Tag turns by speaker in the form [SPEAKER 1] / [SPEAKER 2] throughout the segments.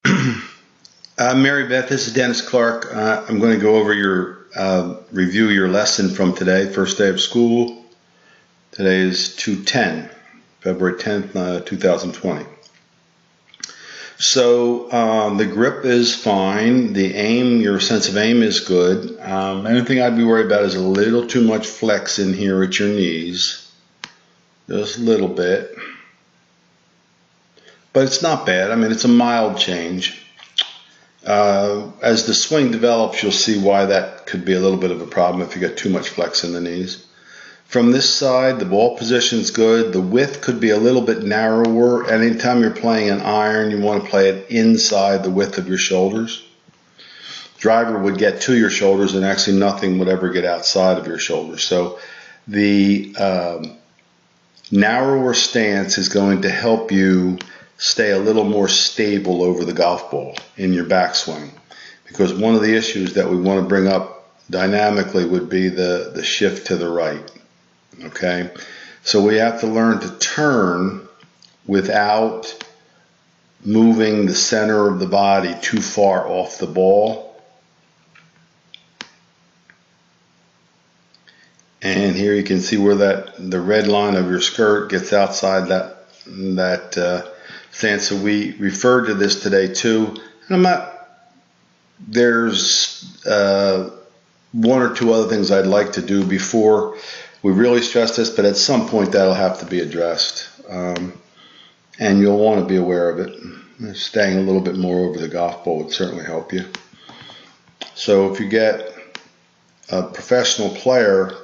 [SPEAKER 1] Mary Beth, this is Dennis Clark. I'm going to go over review your lesson from today, first day of school. Today is 2/10, February 10th, 2020. So the grip is fine. The aim, your sense of aim is good. Anything I'd be worried about is a little too much flex in here at your knees. Just a little bit. But it's not bad. I mean, it's a mild change. As the swing develops, you'll see why that could be a little bit of a problem if you get too much flex in the knees. From this side, the ball position is good. The width could be a little bit narrower. Anytime you're playing an iron, you want to play it inside the width of your shoulders. Driver would get to your shoulders, and actually nothing would ever get outside of your shoulders. So the narrower stance is going to help you stay a little more stable over the golf ball in your backswing, because one of the issues that we want to bring up dynamically would be the shift to the right. Okay, so we have to learn to turn without moving the center of the body too far off the ball. And here you can see where the red line of your skirt gets outside that stance. So we referred to this today too. And there's one or two other things I'd like to do before we really stress this, but at some point that'll have to be addressed. And you'll want to be aware of it. Staying a little bit more over the golf ball would certainly help you. So if you get a professional player,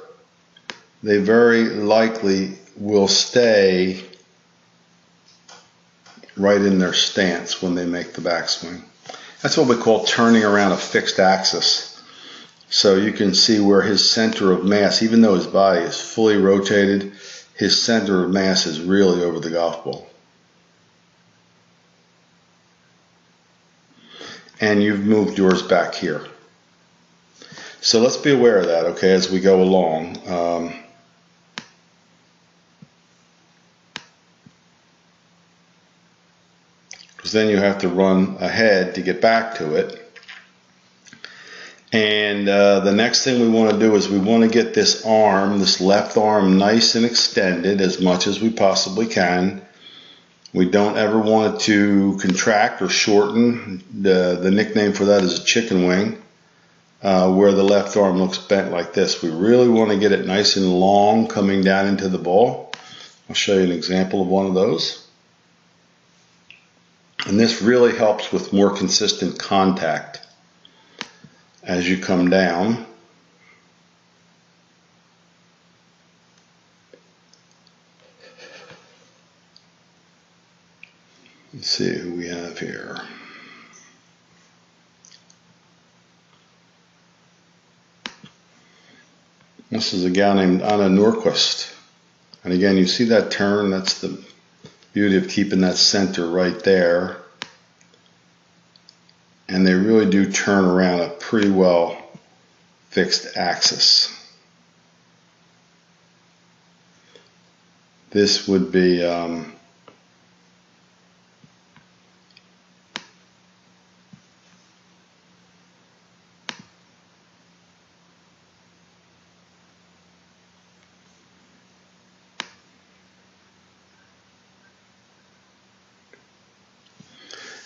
[SPEAKER 1] they very likely will stay right in their stance when they make the backswing. That's what we call turning around a fixed axis. So you can see where his center of mass, even though his body is fully rotated, his center of mass is really over the golf ball. And you've moved yours back here. So let's be aware of that, okay, as we go along. Because then you have to run ahead to get back to it. And the next thing we want to do is we want to get this arm, this left arm, nice and extended as much as we possibly can. We don't ever want it to contract or shorten. The nickname for that is a chicken wing, where the left arm looks bent like this. We really want to get it nice and long coming down into the ball. I'll show you an example of one of those. And this really helps with more consistent contact as you come down. Let's see who we have here. This is a gal named Anna Norquist. And again, you see that turn? That's the beauty of keeping that center right there. And they really do turn around a pretty well fixed axis. This would be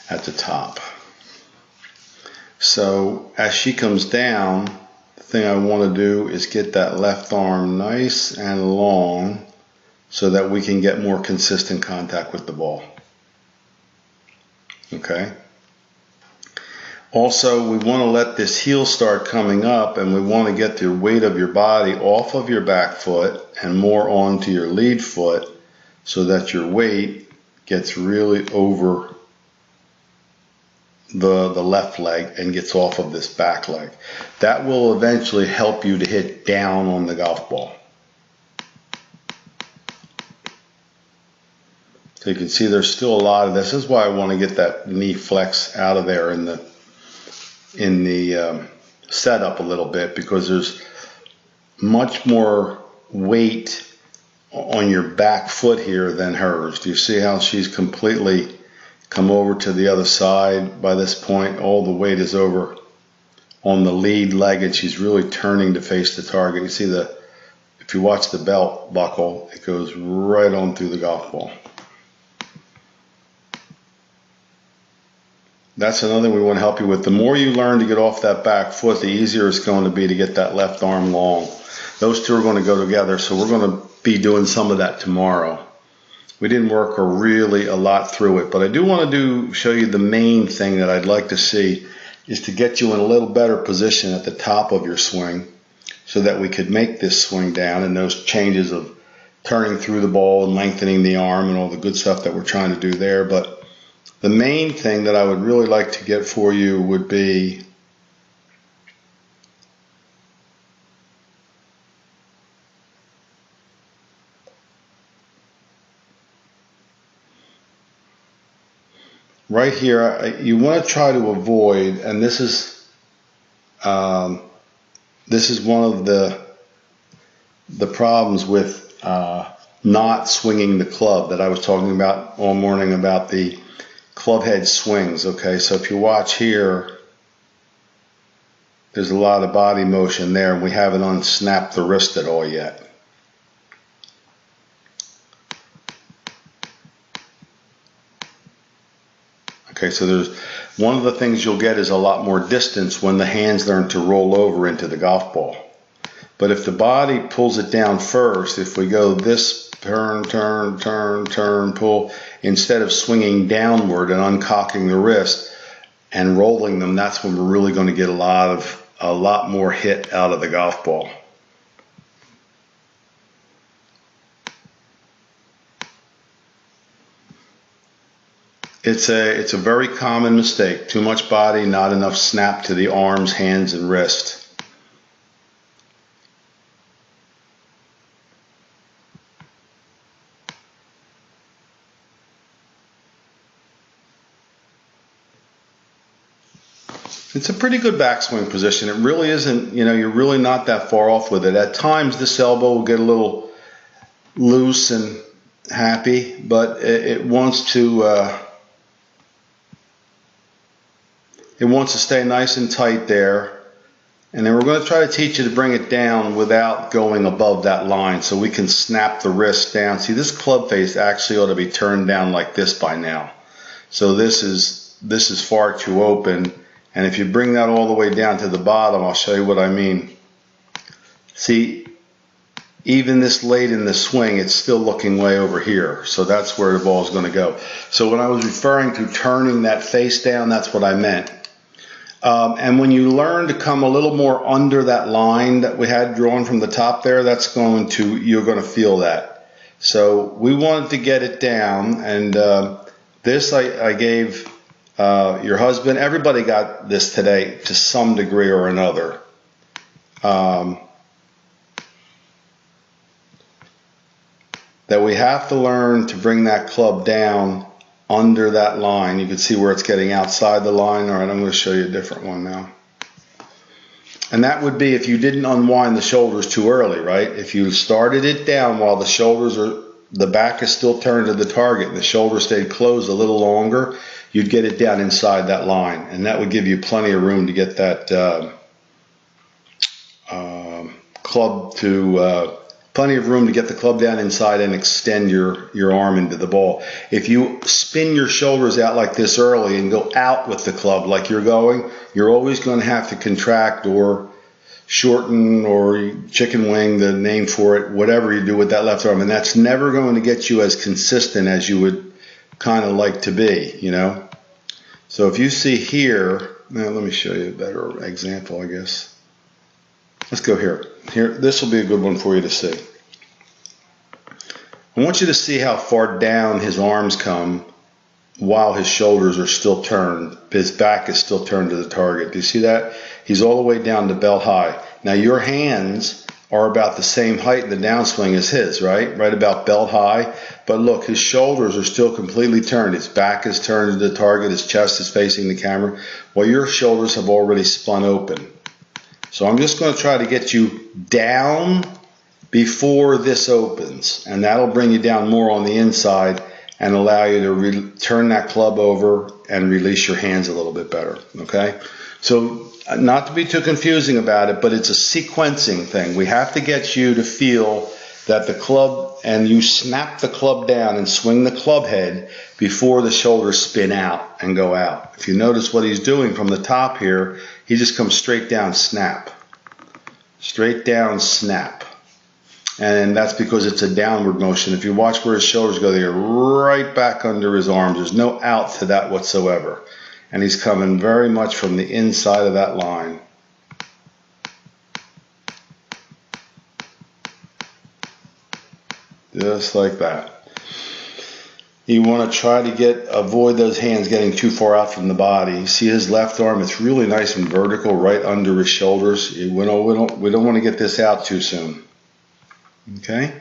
[SPEAKER 1] at the top. So as she comes down, the thing I want to do is get that left arm nice and long so that we can get more consistent contact with the ball. Okay. Also, we want to let this heel start coming up, and we want to get the weight of your body off of your back foot and more onto your lead foot so that your weight gets really over the left leg and gets off of this back leg. That will eventually help you to hit down on the golf ball. So you can see there's still a lot of this. This is why I want to get that knee flex out of there in the setup a little bit, because there's much more weight on your back foot here than hers. Do you see how she's completely come over to the other side. By this point, all the weight is over on the lead leg, and she's really turning to face the target. You see if you watch the belt buckle, it goes right on through the golf ball. That's another thing we want to help you with. The more you learn to get off that back foot, the easier it's going to be to get that left arm long. Those two are going to go together, so we're going to be doing some of that tomorrow. We didn't work really a lot through it, but I do want to show you the main thing that I'd like to see is to get you in a little better position at the top of your swing so that we could make this swing down and those changes of turning through the ball and lengthening the arm and all the good stuff that we're trying to do there. But the main thing that I would really like to get for you would be right here. You want to try to avoid, and this is one of the problems with not swinging the club that I was talking about all morning about the club head swings. Okay, so if you watch here, there's a lot of body motion there, and we haven't unsnapped the wrist at all yet. Okay, so there's one of the things you'll get is a lot more distance when the hands learn to roll over into the golf ball. But if the body pulls it down first, if we go this turn, turn, turn, turn, pull, instead of swinging downward and uncocking the wrist and rolling them, that's when we're really going to get a lot more hit out of the golf ball. It's a very common mistake. Too much body, not enough snap to the arms, hands, and wrist. It's a pretty good backswing position. It really isn't, you're really not that far off with it. At times this elbow will get a little loose and happy, but it wants to stay nice and tight there. And then we're going to try to teach you to bring it down without going above that line so we can snap the wrist down. See, this club face actually ought to be turned down like this by now. So this is far too open. And if you bring that all the way down to the bottom, I'll show you what I mean. See, even this late in the swing, it's still looking way over here. So that's where the ball is going to go. So when I was referring to turning that face down, that's what I meant. And when you learn to come a little more under that line that we had drawn from the top there, you're going to feel that. So we wanted to get it down, and this I gave your husband. Everybody got this today to some degree or another. That we have to learn to bring that club down under that line. You can see where it's getting outside the line. All right, I'm going to show you a different one now. And that would be if you didn't unwind the shoulders too early, right? If you started it down while the back is still turned to the target and the shoulder stayed closed a little longer, you'd get it down inside that line. And that would give you plenty of room to get that plenty of room to get the club down inside and extend your arm into the ball. If you spin your shoulders out like this early and go out with the club like you're going, you're always going to have to contract or shorten or chicken wing, the name for it, whatever you do with that left arm. And that's never going to get you as consistent as you would kind of like to be, So if you see here, now let me show you a better example, I guess. Let's go here. Here, this will be a good one for you to see. I want you to see how far down his arms come while his shoulders are still turned. His back is still turned to the target. Do you see that? He's all the way down to belt high. Now your hands are about the same height in the downswing as his, right? Right about belt high. But look, his shoulders are still completely turned. His back is turned to the target. His chest is facing the camera. While your shoulders have already spun open. So I'm just going to try to get you down before this opens, and that'll bring you down more on the inside, and allow you to turn that club over and release your hands a little bit better, okay? So not to be too confusing about it, but it's a sequencing thing. We have to get you to feel that the club, and you snap the club down and swing the club head before the shoulders spin out and go out. If you notice what he's doing from the top here, he just comes straight down, snap. Straight down, snap. And that's because it's a downward motion. If you watch where his shoulders go, they're right back under his arms. There's no out to that whatsoever. And he's coming very much from the inside of that line. Just like that. You want to try to avoid those hands getting too far out from the body. You see his left arm, it's really nice and vertical right under his shoulders. We don't want to get this out too soon. Okay?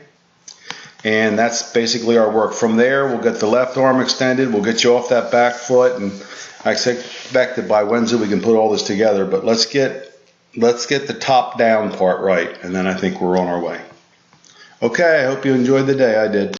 [SPEAKER 1] And that's basically our work. From there, we'll get the left arm extended. We'll get you off that back foot. And I expect that by Wednesday we can put all this together. But let's get the top down part right. And then I think we're on our way. Okay, I hope you enjoyed the day. I did.